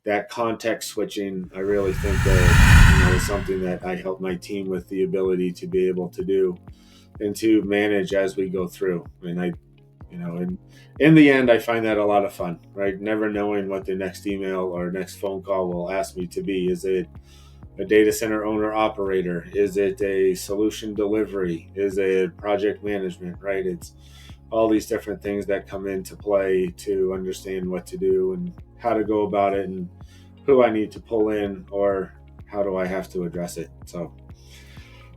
that context switching, I really think that, is something that I help my team with the ability to be able to do and to manage as we go through. And in the end, I find that a lot of fun, right? Never knowing what the next email or next phone call will ask me to be. Is it a data center owner operator? Is it a solution delivery? Is it project management, right? It's all these different things that come into play to understand what to do and how to go about it and who I need to pull in or how do I have to address it. So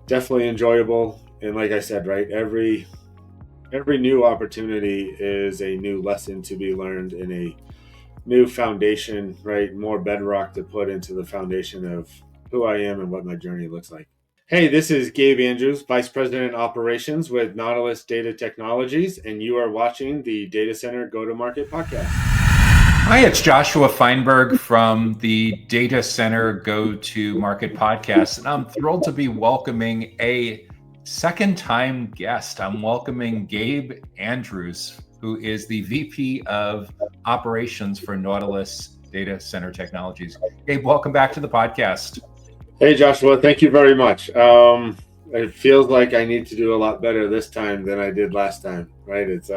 definitely enjoyable. And like I said, right, every new opportunity is a new lesson to be learned and a new foundation, right? More bedrock to put into the foundation of who I am and what my journey looks like. Hey, this is Gabe Andrews, Vice President Operations with Nautilus Data Technologies, and you are watching the Data Center Go-to-Market podcast. Hi, it's Joshua Feinberg from the Data Center Go-to-Market podcast, and I'm thrilled to be welcoming a second-time guest. I'm welcoming Gabe Andrews, who is the VP of Operations for Nautilus Data Center Technologies. Gabe, welcome back to the podcast. Hey, Joshua, thank you very much. It feels like I need to do a lot better this time than I did last time, right? It's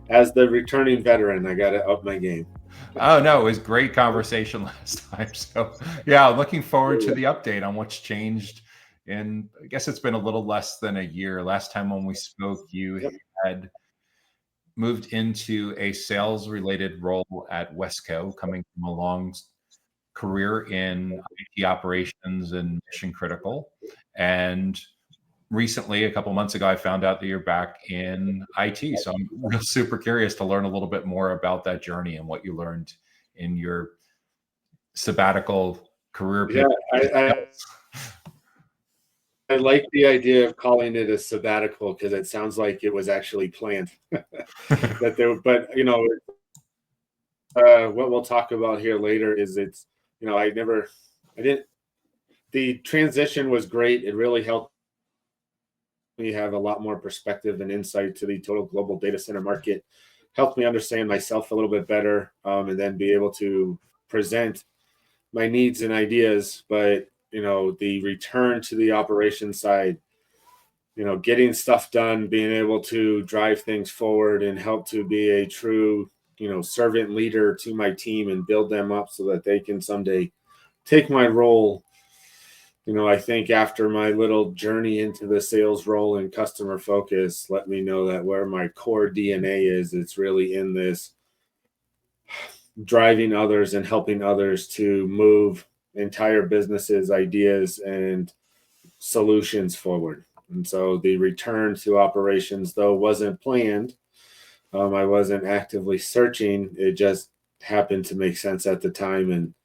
as the returning veteran, I got to up my game. Oh, no, it was great conversation last time. So, yeah, looking forward to the update on what's changed. And I guess it's been a little less than a year. Last time when we spoke, you had moved into a sales-related role at Wesco, coming from a long career in IT operations and mission critical. And recently, a couple months ago, I found out that you're back in IT. So I'm real super curious to learn a little bit more about that journey and what you learned in your sabbatical career. Yeah, I like the idea of calling it a sabbatical because it sounds like it was actually planned. That there, but what we'll talk about here later is I didn't. The transition was great. It really helped me have a lot more perspective and insight to the total global data center market. Helped me understand myself a little bit better, and then be able to present my needs and ideas. But the return to the operations side, getting stuff done, being able to drive things forward and help to be a true, servant leader to my team and build them up so that they can someday take my role. I think after my little journey into the sales role and customer focus, let me know that where my core DNA is, it's really in this driving others and helping others to move entire businesses, ideas, and solutions forward. And so the return to operations, though, wasn't planned. I wasn't actively searching. It just happened to make sense at the time. And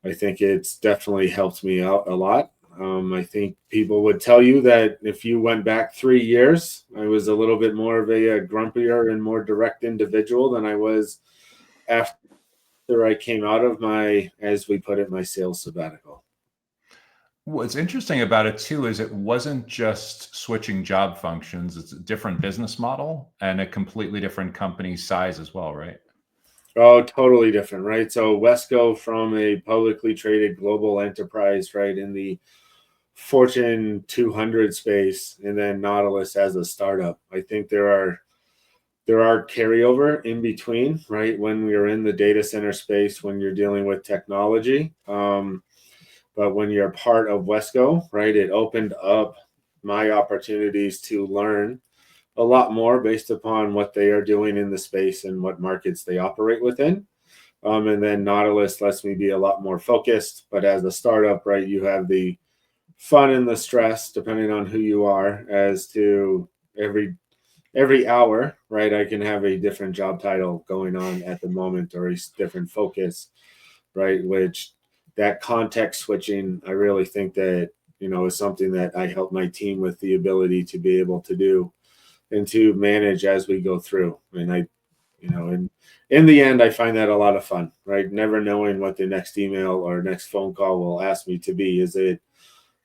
I think it's definitely helped me out a lot. I think people would tell you that if you went back 3 years, I was a little bit more of a grumpier and more direct individual than I was after I came out of my, as we put it, my sales sabbatical. What's interesting about it too is it wasn't just switching job functions. It's a different business model and a completely different company size as well, right? Oh, totally different, right? So Wesco, from a publicly traded global enterprise, right, in the Fortune 200 space, and then Nautilus as a startup. I think there are carryover in between, right? When we are in the data center space, when you're dealing with technology, but when you're part of Wesco, right, it opened up my opportunities to learn a lot more based upon what they are doing in the space and what markets they operate within. And then Nautilus lets me be a lot more focused. But as a startup, right, you have the fun and the stress, depending on who you are, as to every hour, right, I can have a different job title going on at the moment or a different focus, right, which that context switching, I really think that, is something that I help my team with the ability to be able to do and to manage as we go through. And in the end, I find that a lot of fun, right? Never knowing what the next email or next phone call will ask me to be. Is it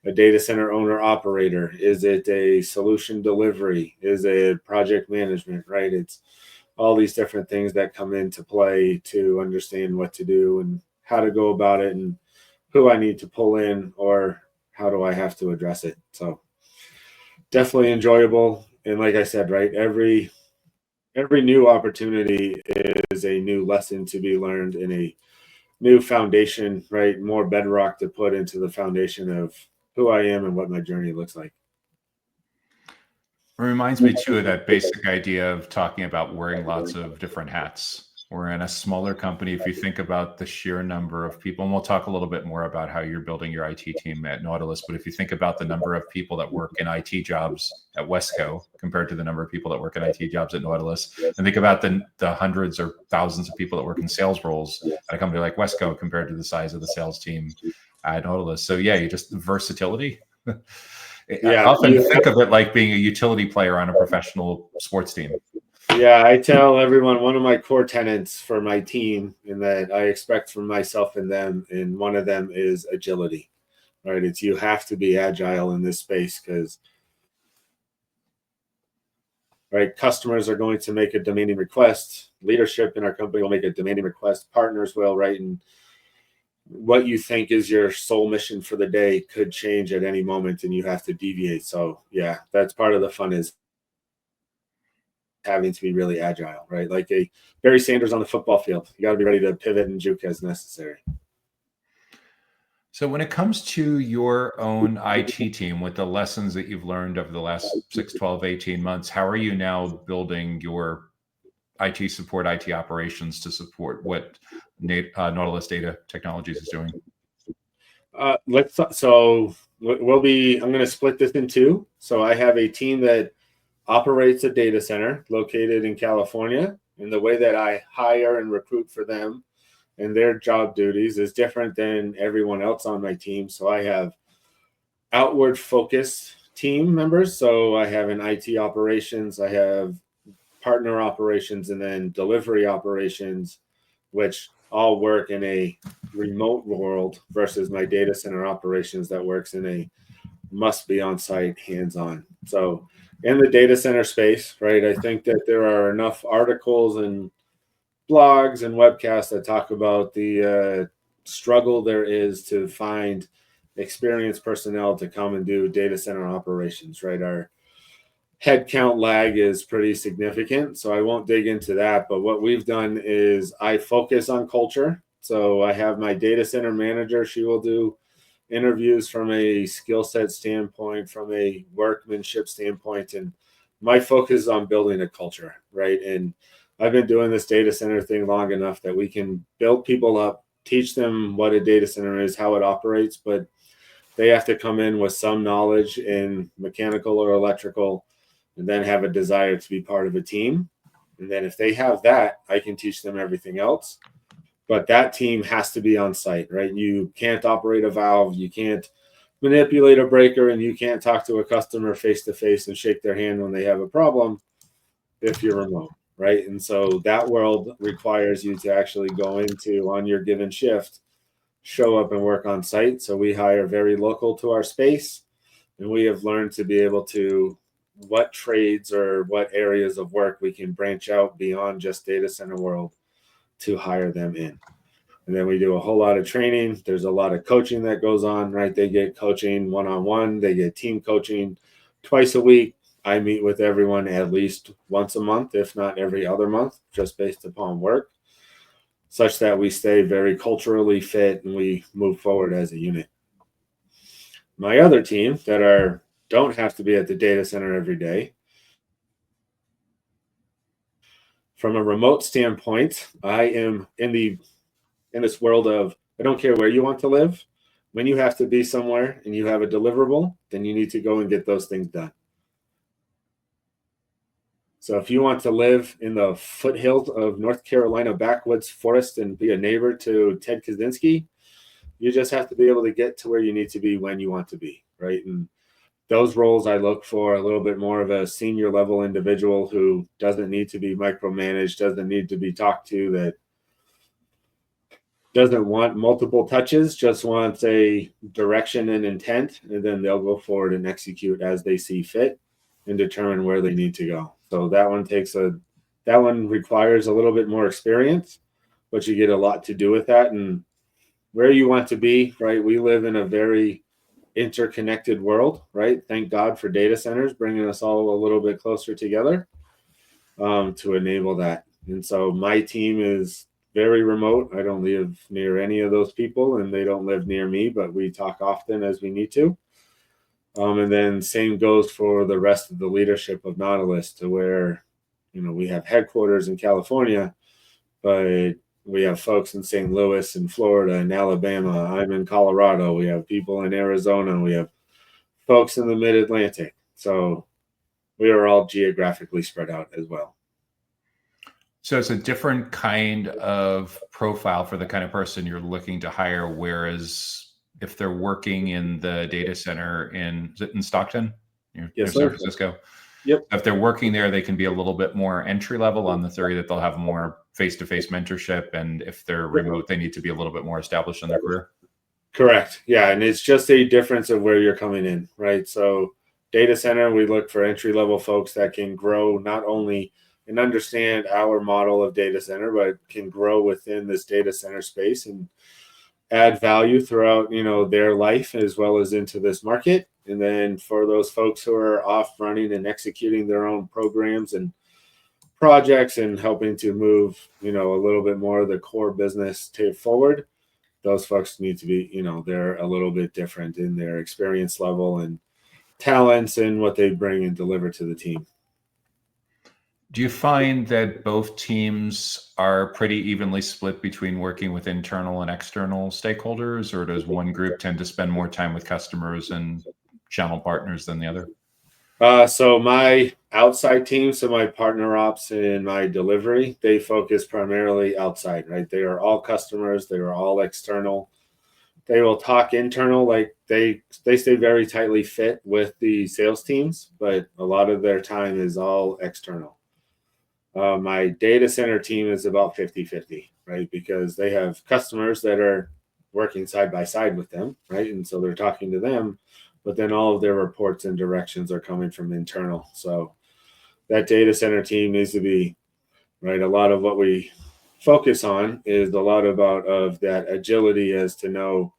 a data center owner operator? Is it a solution delivery? Is it project management, right? It's all these different things that come into play to understand what to do and how to go about it and who I need to pull in or how do I have to address it. So definitely enjoyable. And like I said, right, every new opportunity is a new lesson to be learned in a new foundation, right? More bedrock to put into the foundation of who I am and what my journey looks like. It reminds me too of that basic idea of talking about wearing lots of different hats. We're in a smaller company. If you think about the sheer number of people, and we'll talk a little bit more about how you're building your IT team at Nautilus, but if you think about the number of people that work in IT jobs at Wesco compared to the number of people that work in IT jobs at Nautilus, and think about the hundreds or thousands of people that work in sales roles at a company like Wesco compared to the size of the sales team at Nautilus. So yeah, you just versatility. I often think of it like being a utility player on a professional sports team. Yeah, I tell everyone one of my core tenets for my team and that I expect from myself and them, and one of them is agility, right? It's you have to be agile in this space because, right, customers are going to make a demanding request. Leadership in our company will make a demanding request. Partners will, right? And what you think is your sole mission for the day could change at any moment and you have to deviate. So yeah, that's part of the fun is having to be really agile, right? Like a Barry Sanders on the football field. You got to be ready to pivot and juke as necessary. So when it comes to your own IT team, with the lessons that you've learned over the last 6, 12, 18 months, how are you now building your IT support, IT operations to support what Nautilus Data Technologies is doing? I'm going to split this in two. So I have a team that operates a data center located in California, and the way that I hire and recruit for them and their job duties is different than everyone else on my team. So I have outward focused team members. So I have an IT operations, I have partner operations, and then delivery operations, which all work in a remote world versus my data center operations that works in a must be on site, hands on. So in the data center space, right, I think that there are enough articles and blogs and webcasts that talk about the struggle there is to find experienced personnel to come and do data center operations, right? Our headcount lag is pretty significant, so I won't dig into that. But what we've done is I focus on culture. So I have my data center manager. She will do interviews from a skill set standpoint, from a workmanship standpoint, and my focus is on building a culture, right? And I've been doing this data center thing long enough that we can build people up, teach them what a data center is, how it operates, but they have to come in with some knowledge in mechanical or electrical and then have a desire to be part of a team. And then if they have that, I can teach them everything else. But that team has to be on site, right? You can't operate a valve, you can't manipulate a breaker, and you can't talk to a customer face to face and shake their hand when they have a problem if you're remote, right? And so that world requires you to actually go into on your given shift, show up and work on site. So we hire very local to our space, and we have learned to be able to what trades or what areas of work we can branch out beyond just data center world to hire them in. And then we do a whole lot of training. There's a lot of coaching that goes on, right? They get coaching one-on-one, they get team coaching twice a week. I meet with everyone at least once a month, if not every other month, just based upon work, such that we stay very culturally fit and we move forward as a unit. My other team that don't have to be at the data center every day, from a remote standpoint, I am in this world of I don't care where you want to live. When you have to be somewhere and you have a deliverable, then you need to go and get those things done. So if you want to live in the foothills of North Carolina backwoods forest and be a neighbor to Ted Kaczynski, you just have to be able to get to where you need to be when you want to be, right? And those roles I look for a little bit more of a senior level individual who doesn't need to be micromanaged, doesn't need to be talked to, that doesn't want multiple touches, just wants a direction and intent, and then they'll go forward and execute as they see fit and determine where they need to go. So that one requires a little bit more experience, but you get a lot to do with that. And where you want to be, right? We live in a very interconnected world, right? Thank God for data centers bringing us all a little bit closer together to enable that. And so my team is very remote. I don't live near any of those people, and they don't live near me, but we talk often as we need to. And then same goes for the rest of the leadership of Nautilus, to where, we have headquarters in California, but we have folks in St. Louis and Florida and Alabama. I'm in Colorado. We have people in Arizona. We have folks in the mid-Atlantic. So we are all geographically spread out as well. So it's a different kind of profile for the kind of person you're looking to hire. Whereas if they're working in the data center in Stockton, Yes, San sir. Francisco. Yep. If they're working there, they can be a little bit more entry level, on the theory that they'll have more face-to-face mentorship. And if they're remote, they need to be a little bit more established in their career. Correct. Yeah. And it's just a difference of where you're coming in, right? So data center, we look for entry level folks that can grow not only and understand our model of data center, but can grow within this data center space and add value throughout, their life as well as into this market. And then for those folks who are off running and executing their own programs and projects and helping to move, a little bit more of the core business forward, those folks need to be, they're a little bit different in their experience level and talents and what they bring and deliver to the team. Do you find that both teams are pretty evenly split between working with internal and external stakeholders, or does one group tend to spend more time with customers and channel partners than the other? So my outside team, so my partner ops and my delivery, they focus primarily outside, right? They are all customers. They are all external. They will talk internal, like they stay very tightly fit with the sales teams, but a lot of their time is all external. My data center team is about 50-50, right? Because they have customers that are working side by side with them, right? And so they're talking to them, but then all of their reports and directions are coming from internal. So that data center team needs to be, right? A lot of what we focus on is a lot of that agility, as to know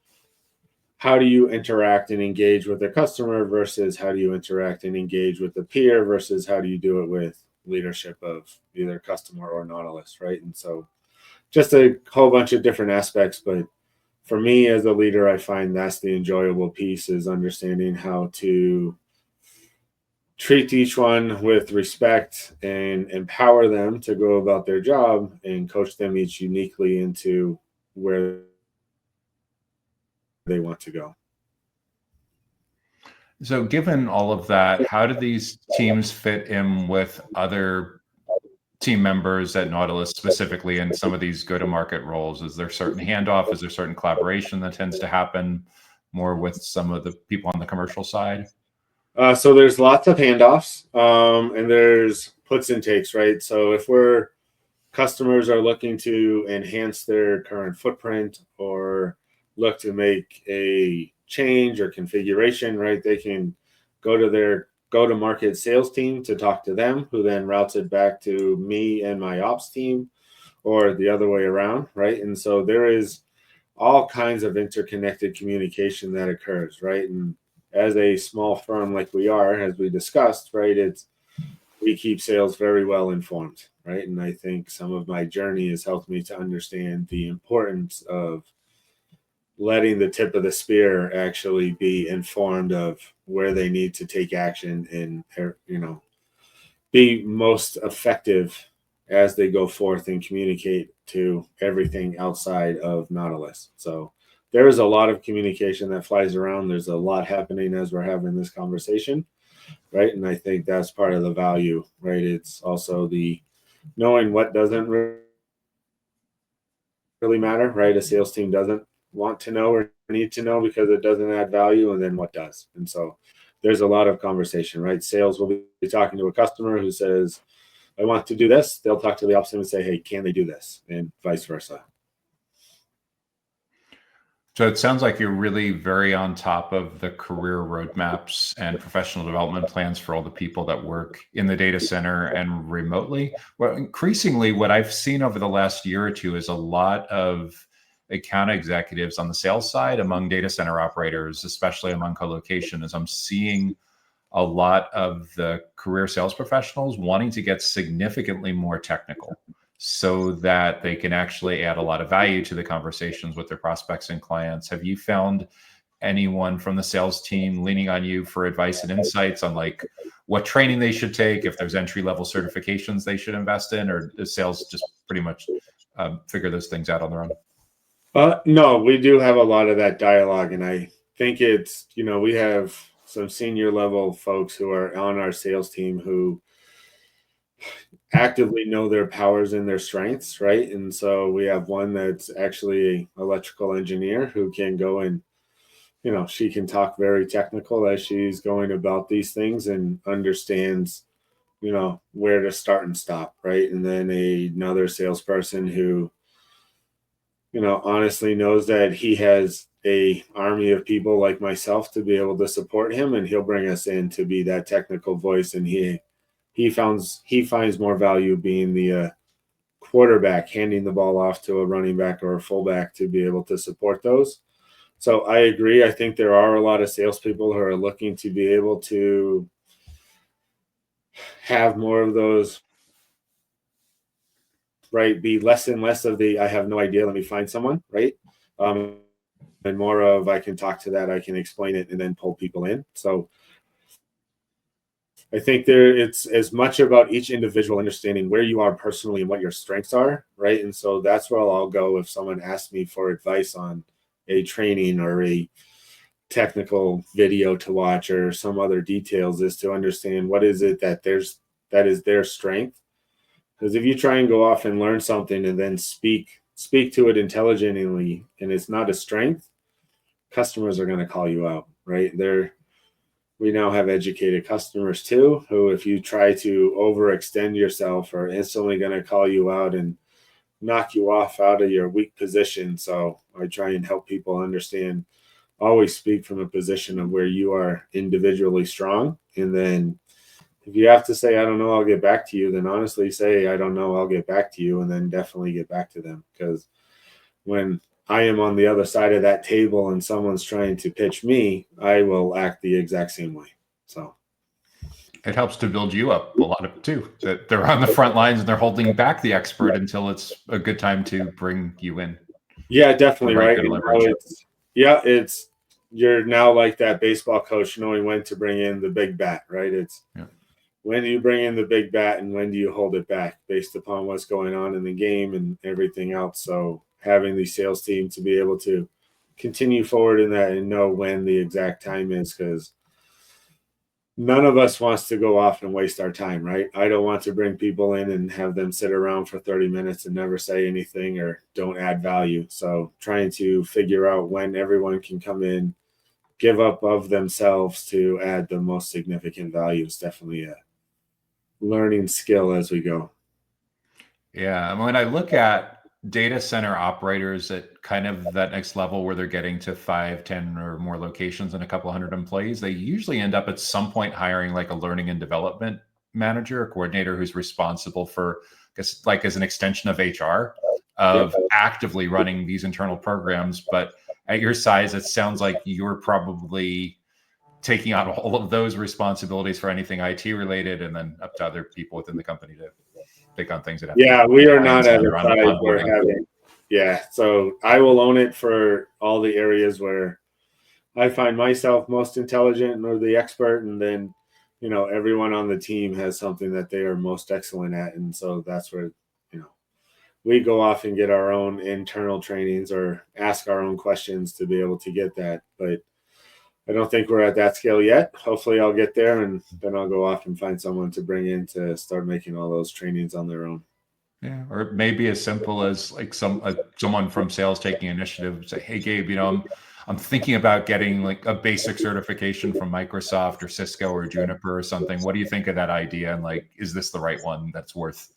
how do you interact and engage with the customer versus how do you interact and engage with the peer versus how do you do it with leadership of either customer or Nautilus, right? And so just a whole bunch of different aspects. But for me as a leader, I find that's the enjoyable piece, is understanding how to treat each one with respect and empower them to go about their job and coach them each uniquely into where they want to go. So given all of that, how do these teams fit in with other team members at Nautilus, specifically in some of these go-to-market roles? Is there certain handoff? Is there certain collaboration that tends to happen more with some of the people on the commercial side? So there's lots of handoffs, and there's puts and takes, right? So if customers are looking to enhance their current footprint or look to make a change or configuration, right, they can go to their go-to-market sales team to talk to them, who then routes it back to me and my ops team, or the other way around, right? And so there is all kinds of interconnected communication that occurs, right? And as a small firm like we are, as we discussed, right, we keep sales very well informed, right? And I think some of my journey has helped me to understand the importance of letting the tip of the spear actually be informed of where they need to take action and, be most effective as they go forth and communicate to everything outside of Nautilus. So there is a lot of communication that flies around. There's a lot happening as we're having this conversation, right? And I think that's part of the value, right? It's also the knowing what doesn't really matter, right? A sales team doesn't want to know or need to know because it doesn't add value, and then what does. And so there's a lot of conversation, right? Sales will be talking to a customer who says, I want to do this. They'll talk to the ops team and say, hey, can they do this? And vice versa. So it sounds like you're really very on top of the career roadmaps and professional development plans for all the people that work in the data center and remotely. Well, increasingly, what I've seen over the last year or two is a lot of account executives on the sales side among data center operators, especially among colocation, is I'm seeing a lot of the career sales professionals wanting to get significantly more technical so that they can actually add a lot of value to the conversations with their prospects and clients. Have you found anyone from the sales team leaning on you for advice and insights on like what training they should take, if there's entry-level certifications they should invest in, or does sales just pretty much figure those things out on their own? No, we do have a lot of that dialogue, and I think it's, we have some senior level folks who are on our sales team who actively know their powers and their strengths, right? And so we have one that's actually an electrical engineer who can go and, she can talk very technical as she's going about these things and understands, where to start and stop, right? And then another salesperson who, honestly knows that he has a army of people like myself to be able to support him, and he'll bring us in to be that technical voice. And he finds more value being the quarterback, handing the ball off to a running back or a fullback to be able to support those. So I agree. I think there are a lot of salespeople who are looking to be able to have more of those, right? Be less and less of the I have no idea, let me find someone, right? And more of I can talk to that, I can explain it, and then pull people in. So I think it's as much about each individual understanding where you are personally and what your strengths are, right? And so that's where I'll go if someone asks me for advice on a training or a technical video to watch or some other details, is to understand what is it that is their strength. Because if you try and go off and learn something and then speak to it intelligently and it's not a strength, customers are going to call you out, right? We now have educated customers too, who if you try to overextend yourself are instantly going to call you out and knock you off out of your weak position. So I try and help people understand, always speak from a position of where you are individually strong. And then if you have to say, I don't know, I'll get back to you, then honestly say, I don't know, I'll get back to you, and then definitely get back to them. Because when I am on the other side of that table and someone's trying to pitch me, I will act the exact same way. So it helps to build you up a lot of too, that they're on the front lines and they're holding back the expert until it's a good time to bring you in. Yeah, definitely. Right. It's you're now like that baseball coach knowing when to bring in the big bat, right? It's when do you bring in the big bat and when do you hold it back based upon what's going on in the game and everything else. So having the sales team to be able to continue forward in that and know when the exact time is, because none of us wants to go off and waste our time, right? I don't want to bring people in and have them sit around for 30 minutes and never say anything or don't add value. So trying to figure out when everyone can come in, give up of themselves to add the most significant value is definitely a learning skill as we go. Yeah. And when I look at data center operators at kind of that next level where they're getting to 5, 10 or more locations and a couple hundred employees, they usually end up at some point hiring like a learning and development manager, a coordinator who's responsible for, I guess, like as an extension of HR, of actively running these internal programs. But at your size, it sounds like you're probably taking on all of those responsibilities for anything IT related, and then up to other people within the company to take on things that have we are not at a size where having so I will own it for all the areas where I find myself most intelligent or the expert, and then everyone on the team has something that they are most excellent at, and so that's where we go off and get our own internal trainings or ask our own questions to be able to get that. But I don't think we're at that scale yet. Hopefully I'll get there, and then I'll go off and find someone to bring in to start making all those trainings on their own. Yeah, or maybe as simple as like someone from sales taking initiative and say, "Hey, Gabe, I'm thinking about getting like a basic certification from Microsoft or Cisco or Juniper or something. What do you think of that idea? And like, is this the right one that's worth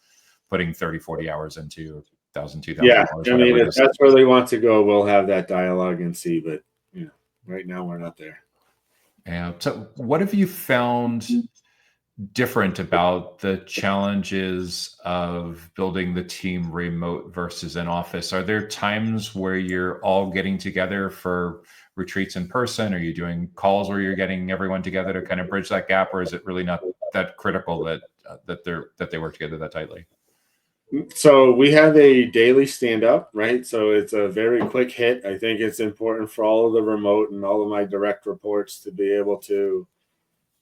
putting 30, 40 hours into, $1,000, $2,000? Yeah, I mean, if that's where they want to go, we'll have that dialogue and see. But right now we're not there. Yeah. So what have you found different about the challenges of building the team remote versus in office? Are there times where you're all getting together for retreats in person? Are you doing calls where you're getting everyone together to kind of bridge that gap, or is it really not that critical that they work together that tightly? So we have a daily stand up, right? So it's a very quick hit. I think it's important for all of the remote and all of my direct reports to be able to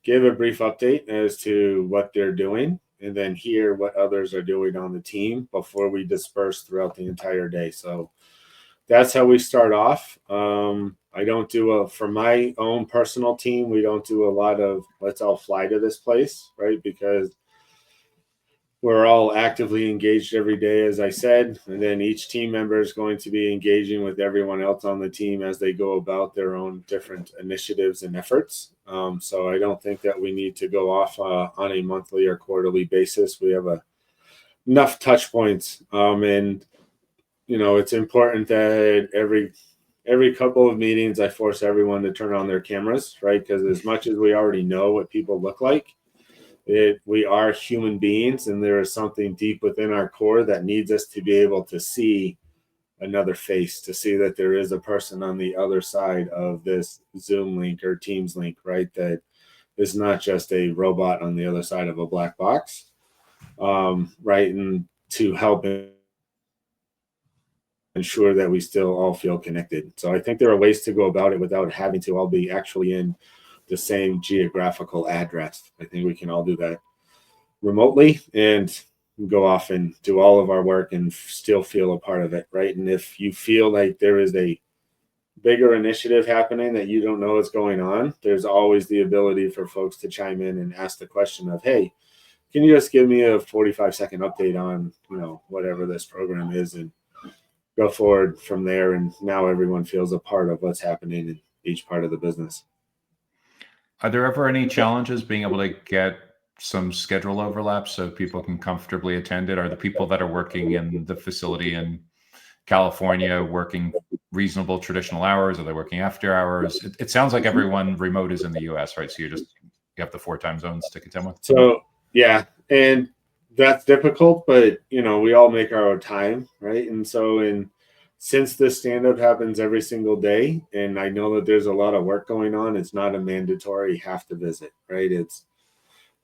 give a brief update as to what they're doing and then hear what others are doing on the team before we disperse throughout the entire day. So that's how we start off. I don't do for my own personal team, we don't do a lot of let's all fly to this place, right? Because we're all actively engaged every day, as I said, and then each team member is going to be engaging with everyone else on the team as they go about their own different initiatives and efforts. So I don't think that we need to go off on a monthly or quarterly basis. We have enough touch points, and it's important that every couple of meetings I force everyone to turn on their cameras, right? Because as much as we already know what people look like, we are human beings, and there is something deep within our core that needs us to be able to see another face, to see that there is a person on the other side of this Zoom link or Teams link, right? That is not just a robot on the other side of a black box, right? And to help ensure that we still all feel connected. So I think there are ways to go about it without having to all be actually in the same geographical address. I think we can all do that remotely and go off and do all of our work and still feel a part of it, right? And if you feel like there is a bigger initiative happening that you don't know what's going on, there's always the ability for folks to chime in and ask the question of, hey, can you just give me a 45-second update on, whatever this program is, and go forward from there. And now everyone feels a part of what's happening in each part of the business. Are there ever any challenges being able to get some schedule overlap so people can comfortably attend it? Are the people that are working in the facility in California working reasonable traditional hours? Are they working after hours? It sounds like everyone remote is in the US, right? So you have the 4 time zones to contend with. So yeah, and that's difficult, but we all make our own time, right? And so since this stand-up happens every single day, and I know that there's a lot of work going on, it's not a mandatory have to visit, right?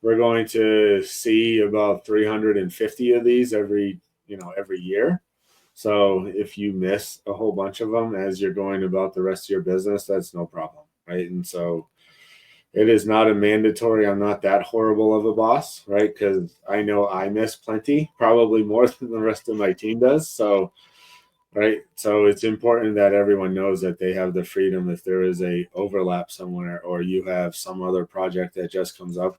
We're going to see about 350 of these every year. So if you miss a whole bunch of them as you're going about the rest of your business, that's no problem, right? And so it is not a mandatory. I'm not that horrible of a boss, right? Because I know I miss plenty, probably more than the rest of my team does. So, right. So it's important that everyone knows that they have the freedom if there is a overlap somewhere, or you have some other project that just comes up,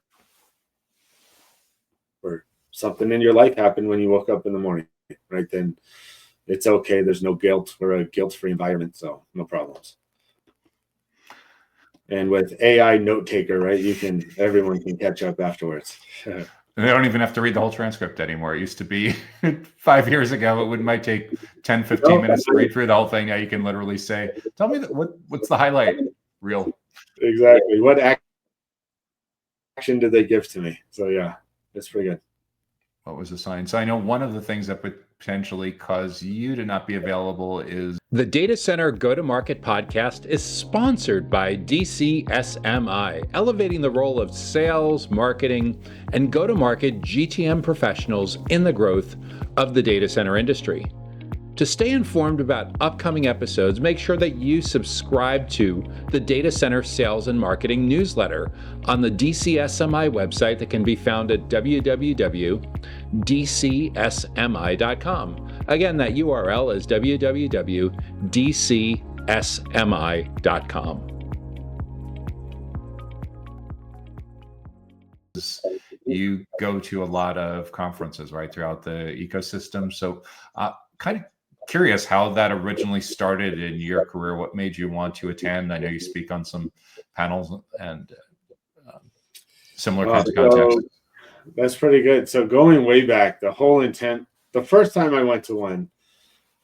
or something in your life happened when you woke up in the morning, right? Then it's okay. There's no guilt. We're a guilt-free environment, so no problems. And with AI note taker, right, everyone can catch up afterwards. And they don't even have to read the whole transcript anymore. It used to be 5 years ago, it might take 10, 15 minutes to read through the whole thing. Now you can literally say, tell me what's the highlight reel? Exactly. What action did they give to me? So yeah, it's pretty good. What was the sign? So I know one of the things that would potentially cause you to not be available is the Data Center Go-to-Market podcast is sponsored by DCSMI, elevating the role of sales, marketing, and go-to-market GTM professionals in the growth of the data center industry. To stay informed about upcoming episodes, make sure that you subscribe to the Data Center Sales and Marketing newsletter on the DCSMI website that can be found at www.dcsmi.com. Again, that URL is www.dcsmi.com. You go to a lot of conferences, right, throughout the ecosystem. So kind of curious how that originally started in your career. What made you want to attend? I know you speak on some panels and similar kinds of contexts. That's pretty good. So going way back, the whole intent, the first time I went to one,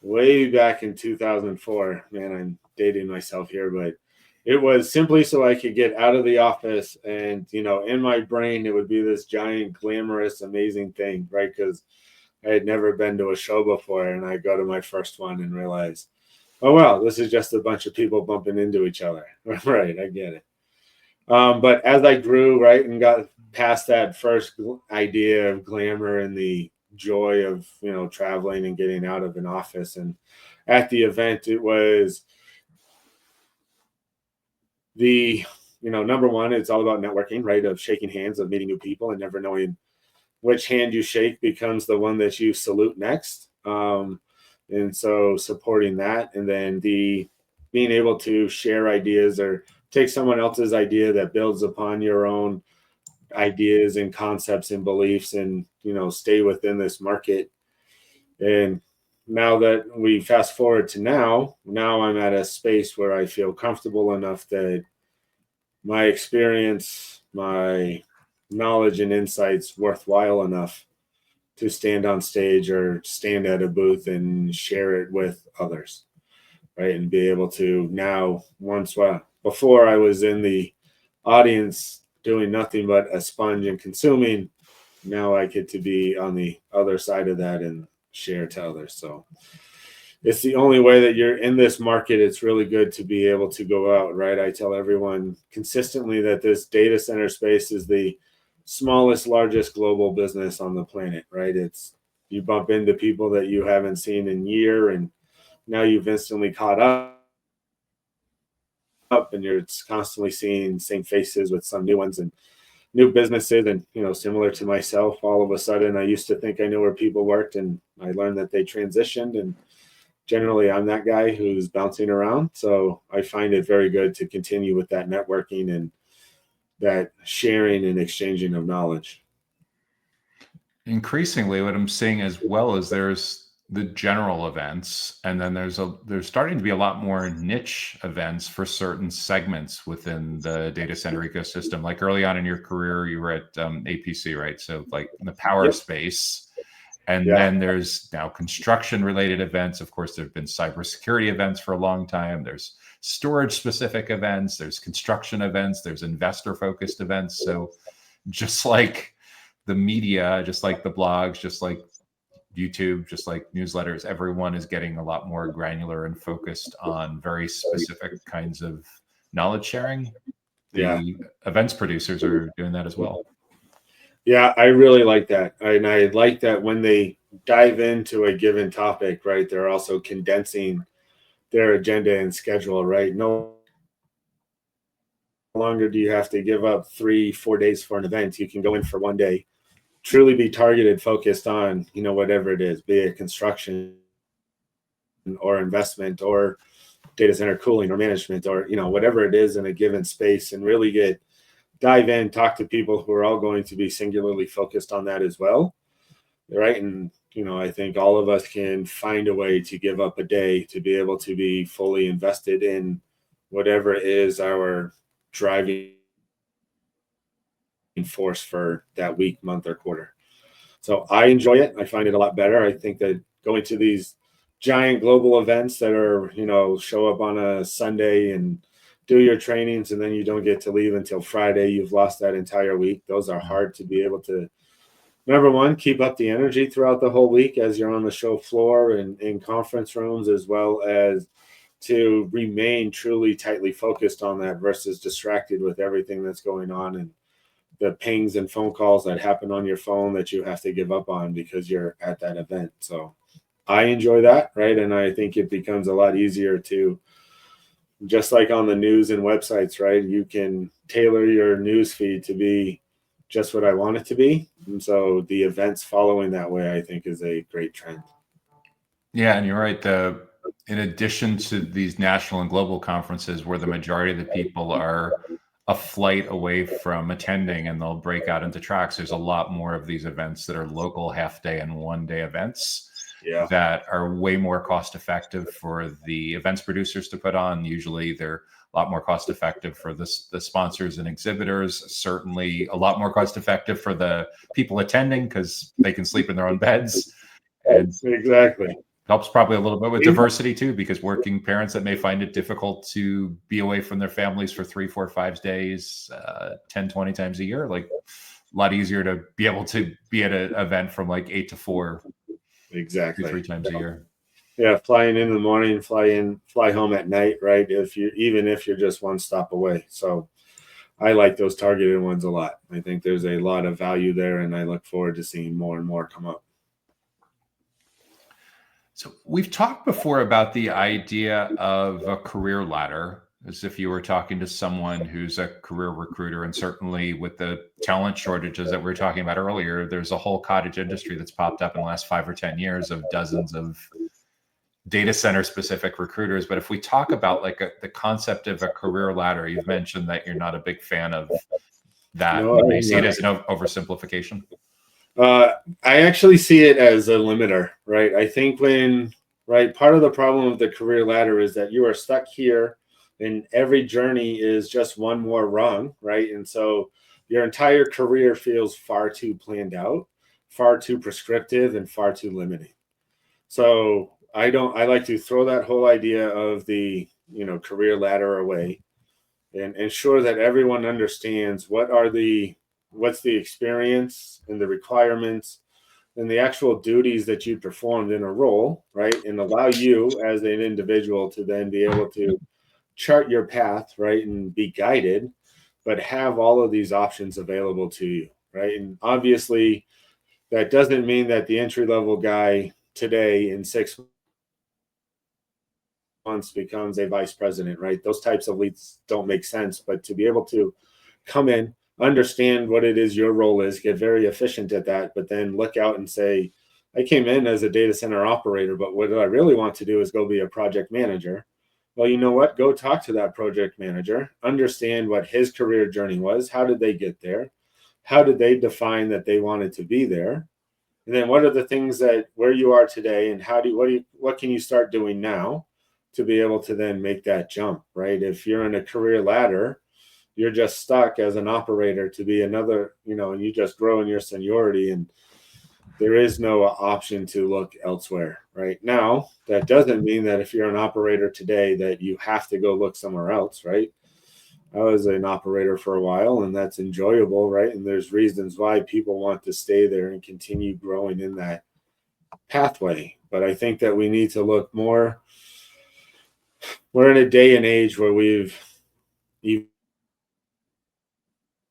way back in 2004, man, I'm dating myself here, but it was simply so I could get out of the office, and in my brain it would be this giant, glamorous, amazing thing, right? Because I had never been to a show before, and I go to my first one and realize, oh well, this is just a bunch of people bumping into each other. Right, I get it. But as I grew, right, and got past that first idea of glamour and the joy of traveling and getting out of an office, and at the event, it was the number one, it's all about networking, right? Of shaking hands, of meeting new people, and never knowing which hand you shake becomes the one that you salute next. And so supporting that, and then the being able to share ideas or take someone else's idea that builds upon your own ideas and concepts and beliefs, and stay within this market. And now that we fast forward to now I'm at a space where I feel comfortable enough that my experience, my knowledge and insights worthwhile enough to stand on stage or stand at a booth and share it with others, right? And be able to now, before I was in the audience doing nothing but a sponge and consuming, now I get to be on the other side of that and share to others. So it's the only way that you're in this market. It's really good to be able to go out, right? I tell everyone consistently that this data center space is the smallest, largest global business on the planet, right? It's, you bump into people that you haven't seen in a year, and now you've instantly caught up, and you're constantly seeing same faces with some new ones and new businesses. And similar to myself, all of a sudden I used to think I knew where people worked, and I learned that they transitioned, and generally I'm that guy who's bouncing around. So I find it very good to continue with that networking and that sharing and exchanging of knowledge. Increasingly, what I'm seeing as well is there's the general events, and then there's starting to be a lot more niche events for certain segments within the data center ecosystem. Like early on in your career, you were at APC, right? So like in the power space. And then there's now construction related events. Of course, there have been cybersecurity events for a long time. There's storage specific events. There's construction events. There's investor focused events. So just like the media, just like the blogs, just like YouTube, just like newsletters, everyone is getting a lot more granular and focused on very specific kinds of knowledge sharing. The events producers are doing that as well. Yeah, I really like that. And I like that when they dive into a given topic, right, they're also condensing their agenda and schedule, right? No longer do you have to give up 3-4 days for an event. You can go in for one day, truly be targeted, focused on, whatever it is, be it construction or investment or data center cooling or management or, whatever it is in a given space, and really dive in, talk to people who are all going to be singularly focused on that as well, right? And I think all of us can find a way to give up a day to be able to be fully invested in whatever is our driving force for that week, month, or quarter. So I enjoy it. I find it a lot better. I think that going to these giant global events that are, show up on a Sunday and do your trainings, and then you don't get to leave until Friday, you've lost that entire week. Those are hard to be able to, number one, keep up the energy throughout the whole week as you're on the show floor and in conference rooms, as well as to remain truly tightly focused on that versus distracted with everything that's going on and the pings and phone calls that happen on your phone that you have to give up on because you're at that event. So I enjoy that, right? And I think it becomes a lot easier to, just like on the news and websites, right? You can tailor your news feed to be just what I want it to be. And so the events following that way, I think, is a great trend. Yeah, and you're right. In addition to these national and global conferences where the majority of the people are a flight away from attending and they'll break out into tracks, there's a lot more of these events that are local half-day and one-day events that are way more cost effective for the events producers to put on. Usually they're a lot more cost effective for the sponsors and exhibitors, certainly a lot more cost effective for the people attending because they can sleep in their own beds. And exactly. Helps probably a little bit with diversity too, because working parents that may find it difficult to be away from their families for 3, 4, 5 days, 10, 20 times a year, like a lot easier to be able to be at an event from like 8 to 4, exactly 2, 3 times a year. Yeah, flying in the morning, fly home at night, right? Even if you're just one stop away. So I like those targeted ones a lot. I think there's a lot of value there, and I look forward to seeing more and more come up. So we've talked before about the idea of a career ladder, as if you were talking to someone who's a career recruiter. And certainly with the talent shortages that we were talking about earlier, there's a whole cottage industry that's popped up in the last 5 or 10 years of dozens of data center specific recruiters. But if we talk about like the concept of a career ladder, you've mentioned that you're not a big fan of that. No, You may see it as an oversimplification. I actually see it as a limiter, right? I think part of the problem of the career ladder is that you are stuck here and every journey is just one more rung, right? And so your entire career feels far too planned out, far too prescriptive, and far too limiting. So I like to throw that whole idea of the, career ladder away and ensure that everyone understands what's the experience and the requirements and the actual duties that you performed in a role, right? And allow you as an individual to then be able to chart your path, right? And be guided, but have all of these options available to you, right? And obviously that doesn't mean that the entry-level guy today in 6 months becomes a vice president, right? Those types of leads don't make sense, but to be able to come in, understand what it is your role is, get very efficient at that, but then look out and say, I came in as a data center operator, but what I really want to do is go be a project manager. Well, you know what? Go talk to that project manager, understand what his career journey was. How did they get there? How did they define that they wanted to be there? And then what are the things that where you are today and what can you start doing now to be able to then make that jump, right? If you're in a career ladder, you're just stuck as an operator to be another, and you just grow in your seniority and there is no option to look elsewhere right now. That doesn't mean that if you're an operator today that you have to go look somewhere else, right? I was an operator for a while and that's enjoyable, right? And there's reasons why people want to stay there and continue growing in that pathway. But I think that we need to look more. We're in a day and age where we've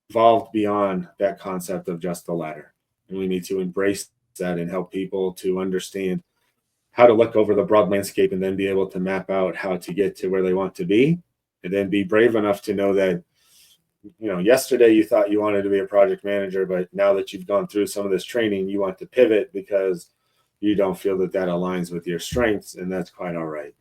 evolved beyond that concept of just the ladder. And we need to embrace that and help people to understand how to look over the broad landscape and then be able to map out how to get to where they want to be. And then be brave enough to know that, yesterday you thought you wanted to be a project manager, but now that you've gone through some of this training, you want to pivot because you don't feel that aligns with your strengths. And that's quite all right.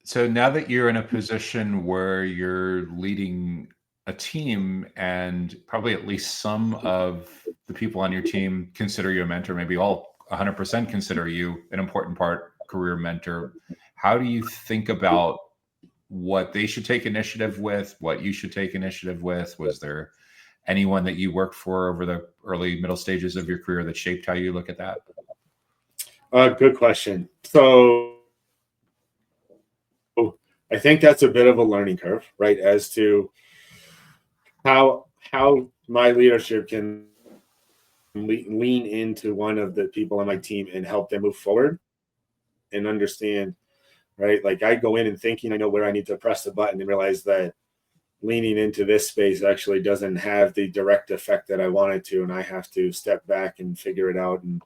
So now that you're in a position where you're leading a team and probably at least some of the people on your team consider you a mentor, maybe all 100% consider you an important career mentor. How do you think about what they should take initiative with, what you should take initiative with? Was there anyone that you worked for over the early middle stages of your career that shaped how you look at that? Good question. So I think that's a bit of a learning curve, right? As to how my leadership can lean into one of the people on my team and help them move forward and understand, right? Like I go in and thinking I know where I need to press the button and realize that leaning into this space actually doesn't have the direct effect that I wanted to. And I have to step back and figure it out. And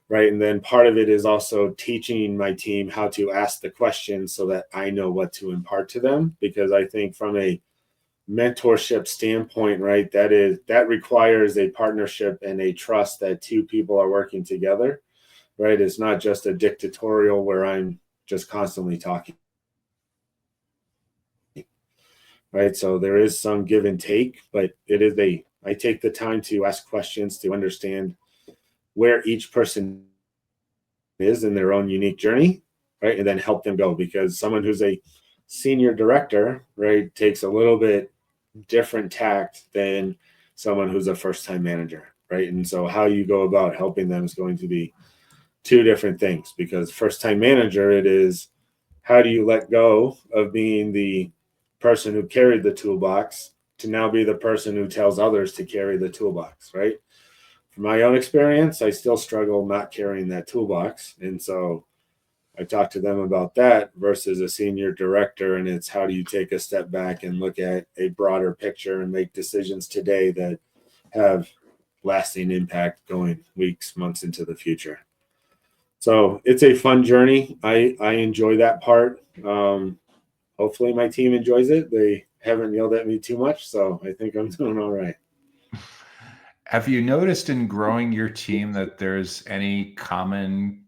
right. And then part of it is also teaching my team how to ask the questions so that I know what to impart to them. Because I think from a mentorship standpoint, right, that requires a partnership and a trust that two people are working together, right? It's not just a dictatorial where I'm just constantly talking, right? So there is some give and take, but I take the time to ask questions to understand where each person is in their own unique journey, right? And then help them go, because someone who's a senior director, right, takes a little bit different tact than someone who's a first-time manager. right? And so how you go about helping them is going to be two different things, because first time manager, it is how do you let go of being the person who carried the toolbox to now be the person who tells others to carry the toolbox, right? From my own experience, I still struggle not carrying that toolbox. And so I talk to them about that versus a senior director. And it's how do you take a step back and look at a broader picture and make decisions today that have lasting impact going weeks, months into the future. So it's a fun journey. I enjoy that part. Hopefully my team enjoys it. They haven't yelled at me too much, so I think I'm doing all right. Have you noticed in growing your team that there's any common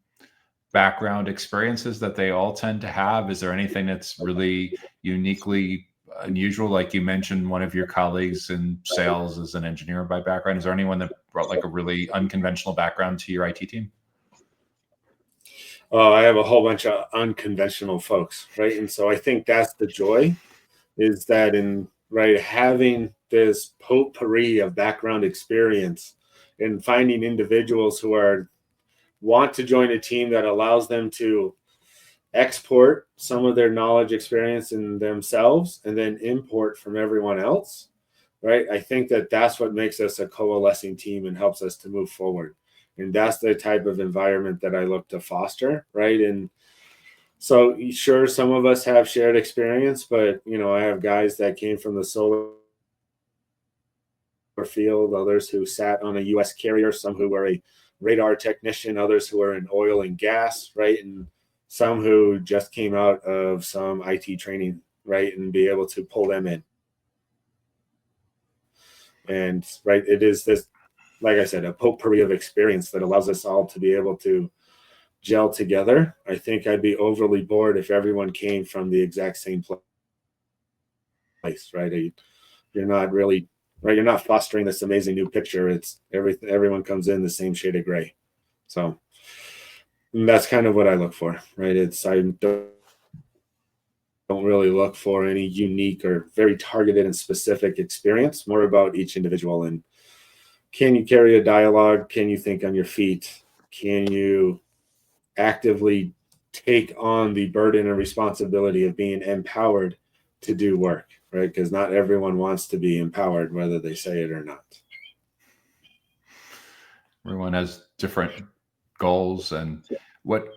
background experiences that they all tend to have? Is there anything that's really uniquely unusual? Like you mentioned, one of your colleagues in sales is an engineer by background. Is there anyone that brought like a really unconventional background to your IT team? Oh, I have a whole bunch of unconventional folks, right? And so I think that's the joy, is that in right having this potpourri of background experience and finding individuals who want to join a team that allows them to export some of their knowledge, experience in themselves, and then import from everyone else, right? I think that that's what makes us a coalescing team and helps us to move forward. And that's the type of environment that I look to foster, right? And so sure, some of us have shared experience, but I have guys that came from the solar field, others who sat on a US carrier, some who were a radar technician, others who are in oil and gas, right? And some who just came out of some IT training, right? And be able to pull them in. And right, it is this, like I said, a potpourri of experience that allows us all to be able to gel together. I think I'd be overly bored if everyone came from the exact same place, right? You're not really, right? You're not fostering this amazing new picture. It's everyone comes in the same shade of gray. So that's kind of what I look for, right? I don't really look for any unique or very targeted and specific experience, more about each individual. And can you carry a dialogue? Can you think on your feet? Can you actively take on the burden and responsibility of being empowered to do work, right? Because not everyone wants to be empowered, whether they say it or not. Everyone has different goals, and what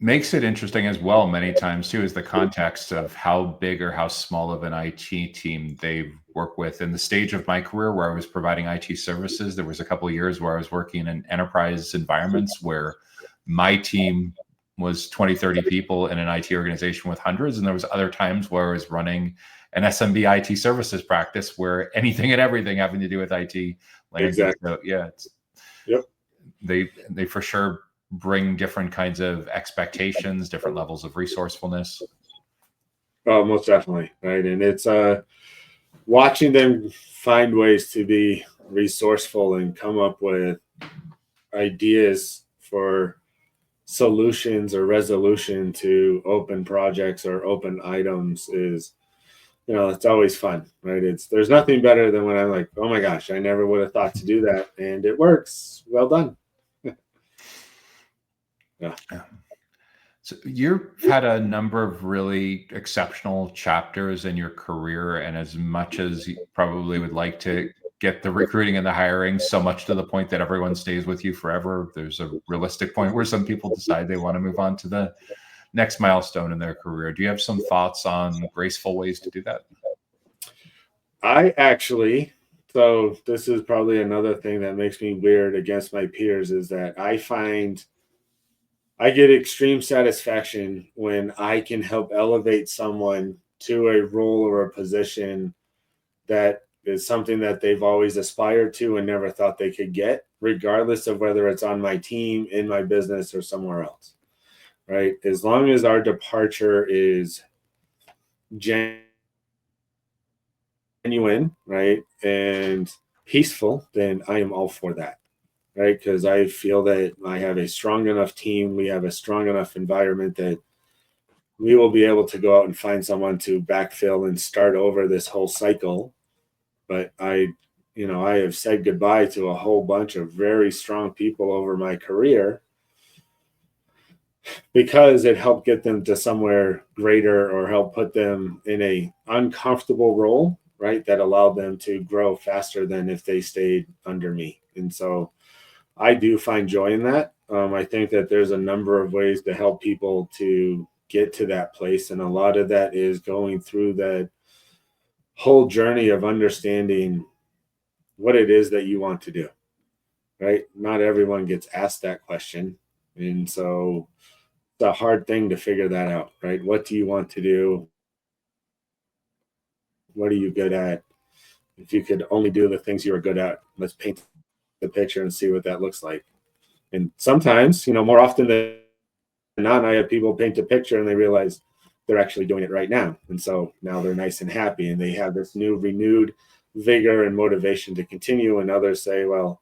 makes it interesting as well many times too is the context of how big or how small of an IT team they work with. In the stage of my career where I was providing IT services, there was a couple of years where I was working in enterprise environments where my team was 20, 30 people in an IT organization with hundreds. And there was other times where I was running an SMB IT services practice where anything and everything having to do with IT landed. Exactly. So yeah, Yep. They for sure bring different kinds of expectations, different levels of resourcefulness. Oh, most definitely, right? And it's watching them find ways to be resourceful and come up with ideas for solutions or resolution to open projects or open items is, it's always fun, right? There's nothing better than when I'm like, oh my gosh, I never would have thought to do that, and it works. Well done. Yeah. So you've had a number of really exceptional chapters in your career, and as much as you probably would like to get the recruiting and the hiring so much to the point that everyone stays with you forever, there's a realistic point where some people decide they want to move on to the next milestone in their career. Do you have some thoughts on graceful ways to do that? So this is probably another thing that makes me weird against my peers, is that I find I get extreme satisfaction when I can help elevate someone to a role or a position that is something that they've always aspired to and never thought they could get, regardless of whether it's on my team, in my business, or somewhere else, right? As long as our departure is genuine, right, and peaceful, then I am all for that, right? Because I feel that I have a strong enough team, we have a strong enough environment that we will be able to go out and find someone to backfill and start over this whole cycle. But I have said goodbye to a whole bunch of very strong people over my career because it helped get them to somewhere greater or help put them in a uncomfortable role, right? That allowed them to grow faster than if they stayed under me. And so I do find joy in that. I think that there's a number of ways to help people to get to that place. And a lot of that is going through that whole journey of understanding what it is that you want to do, right? Not everyone gets asked that question. And so it's a hard thing to figure that out, right? What do you want to do? What are you good at? If you could only do the things you are good at, let's paint the picture and see what that looks like. And sometimes, more often than not, I have people paint a picture and they realize they're actually doing it right now. And so now they're nice and happy and they have this new renewed vigor and motivation to continue. And others say, well,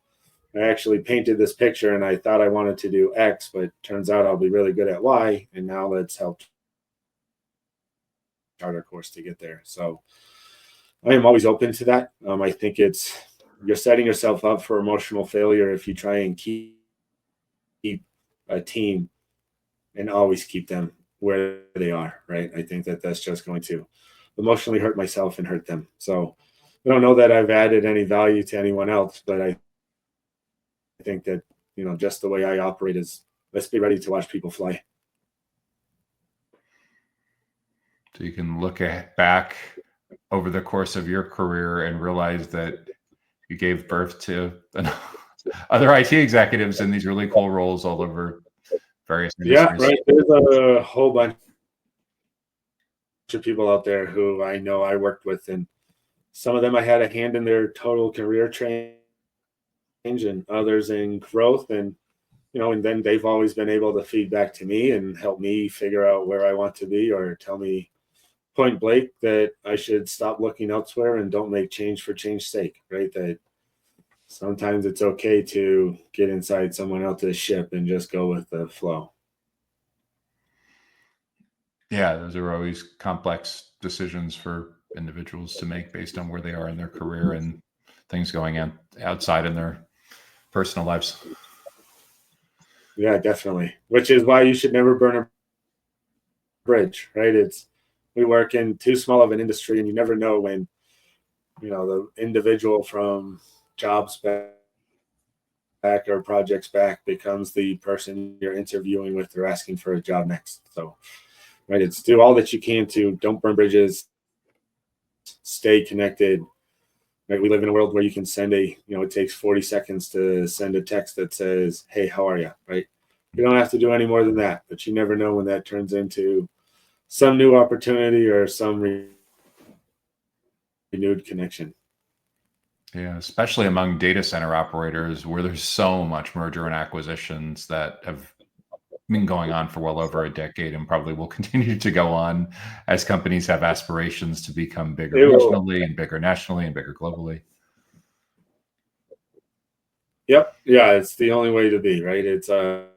I actually painted this picture and I thought I wanted to do X, but turns out I'll be really good at Y. And now let's help chart our course to get there. So I am always open to that. I think you're setting yourself up for emotional failure if you try and keep a team and always keep them where they are, right? I think that that's just going to emotionally hurt myself and hurt them. So I don't know that I've added any value to anyone else, but I think that, just the way I operate is let's be ready to watch people fly. So you can look back over the course of your career and realize that you gave birth to other IT executives in these really cool roles all over various industries. Yeah, right. There's a whole bunch of people out there who I know I worked with, and some of them I had a hand in their total career change and others in growth. And, and then they've always been able to feed back to me and help me figure out where I want to be or tell me point blank that I should stop looking elsewhere and don't make change for change's sake, right? That sometimes it's okay to get inside someone else's ship and just go with the flow. Yeah, those are always complex decisions for individuals to make based on where they are in their career and things going on outside in their personal lives. Yeah, definitely. Which is why you should never burn a bridge, right? We work in too small of an industry, and you never know when, the individual from jobs back or projects back becomes the person you're interviewing with or asking for a job next. So, right, it's do all that you can to don't burn bridges, stay connected. Right, we live in a world where you can send it takes 40 seconds to send a text that says, "Hey, how are you?" Right? You don't have to do any more than that, but you never know when that turns into some new opportunity or some renewed connection. Yeah, especially among data center operators where there's so much merger and acquisitions that have been going on for well over a decade and probably will continue to go on as companies have aspirations to become bigger regionally and bigger nationally and bigger globally. Yep. Yeah, it's the only way to be, right? It's the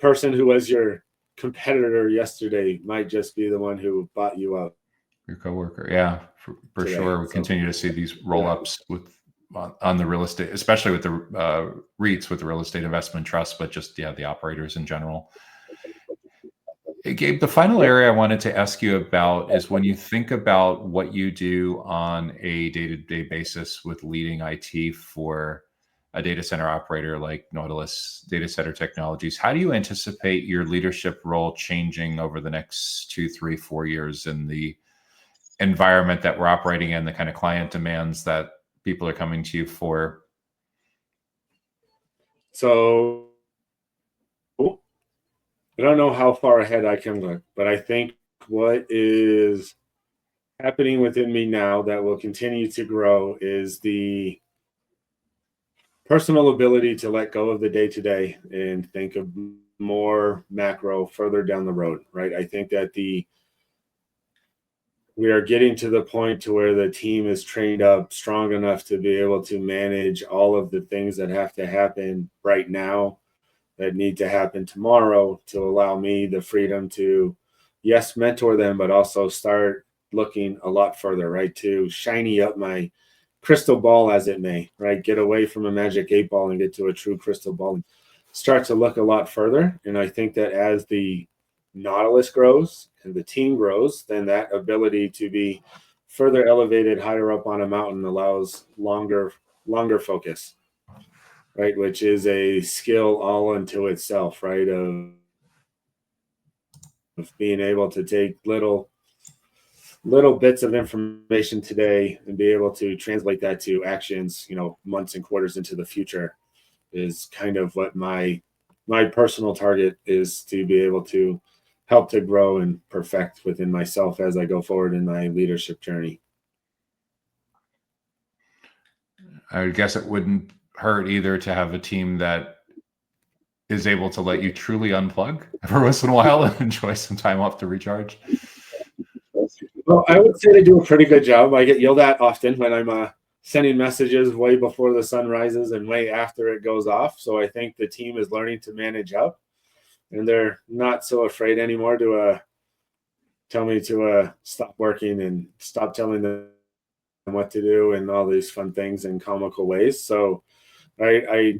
person who was your competitor yesterday might just be the one who bought you out. Your coworker, yeah, for sure. We continue to see these roll-ups on the real estate, especially with the REITs, with the real estate investment trust, but just the operators in general. Hey, Gabe, the final area I wanted to ask you about is when you think about what you do on a day-to-day basis with leading IT for a data center operator like Nautilus Data Center Technologies, how do you anticipate your leadership role changing over the next 2, 3, 4 years in the environment that we're operating in, the kind of client demands that people are coming to you for? So I don't know how far ahead I can look, but I think what is happening within me now that will continue to grow is the personal ability to let go of the day-to-day and think of more macro further down the road, right? I think that we are getting to the point to where the team is trained up strong enough to be able to manage all of the things that have to happen right now that need to happen tomorrow to allow me the freedom to, yes, mentor them, but also start looking a lot further, right? To shiny up my crystal ball, as it may, right? Get away from a magic 8 ball and get to a true crystal ball and start to look a lot further. And I think that as the Nautilus grows and the team grows, then that ability to be further elevated higher up on a mountain allows longer focus, right? Which is a skill all unto itself, right? Of being able to take little bits of information today and be able to translate that to actions, months and quarters into the future, is kind of what my personal target is, to be able to help to grow and perfect within myself as I go forward in my leadership journey. I would guess it wouldn't hurt either to have a team that is able to let you truly unplug every once in a while and enjoy some time off to recharge. Well, I would say they do a pretty good job. I get yelled at often when I'm sending messages way before the sun rises and way after it goes off. So I think the team is learning to manage up, and they're not so afraid anymore to tell me to stop working and stop telling them what to do and all these fun things in comical ways. So I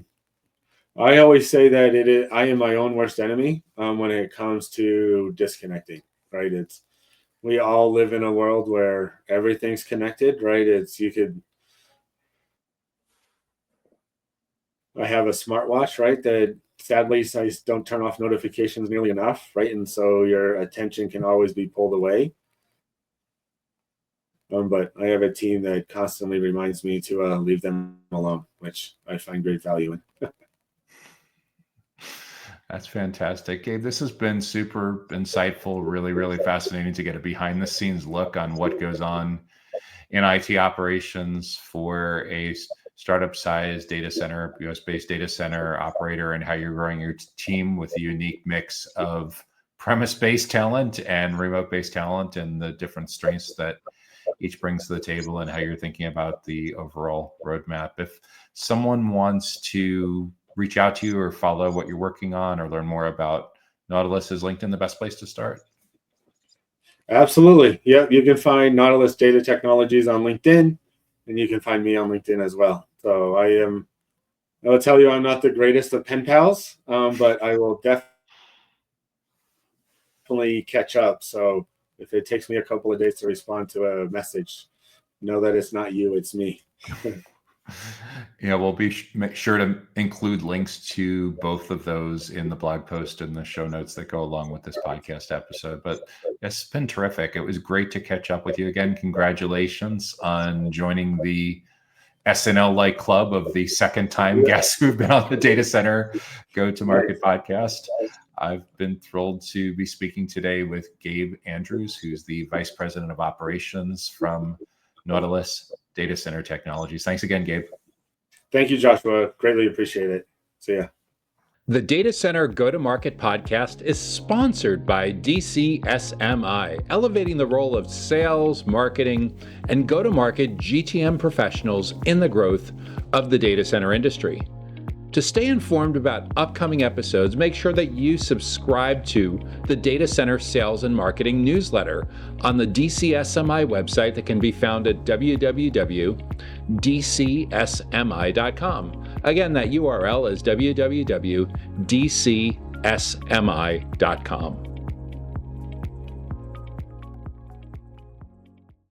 always say that I am my own worst enemy when it comes to disconnecting, right? We all live in a world where everything's connected, right? I have a smartwatch, right? That sadly I don't turn off notifications nearly enough, right? And so your attention can always be pulled away. But I have a team that constantly reminds me to leave them alone, which I find great value in. That's fantastic. Gabe, this has been super insightful, really, really fascinating to get a behind the scenes look on what goes on in IT operations for a startup size data center, US-based data center operator, and how you're growing your team with a unique mix of premise-based talent and remote-based talent, and the different strengths that each brings to the table, and how you're thinking about the overall roadmap. If someone wants to reach out to you or follow what you're working on or learn more about Nautilus, is LinkedIn the best place to start? Absolutely. Yeah, you can find Nautilus Data Technologies on LinkedIn, and you can find me on LinkedIn as well. So I will tell you I'm not the greatest of pen pals, but I will definitely catch up. So if it takes me a couple of days to respond to a message, know that it's not you, it's me. Yeah, we'll make sure to include links to both of those in the blog post and the show notes that go along with this podcast episode. But it's been terrific. It was great to catch up with you again. Congratulations on joining the SNL-like club of the second time guests who've been on the Data Center Go-to-Market podcast. I've been thrilled to be speaking today with Gabe Andrews, who's the Vice President of Operations from Nautilus Data Center Technologies. Thanks again, Gabe. Thank you, Joshua. Greatly appreciate it. See ya. The Data Center Go-to-Market podcast is sponsored by DCSMI, elevating the role of sales, marketing, and go-to-market GTM professionals in the growth of the data center industry. To stay informed about upcoming episodes, make sure that you subscribe to the Data Center Sales and Marketing newsletter on the DCSMI website that can be found at www.dcsmi.com. Again, that URL is www.dcsmi.com.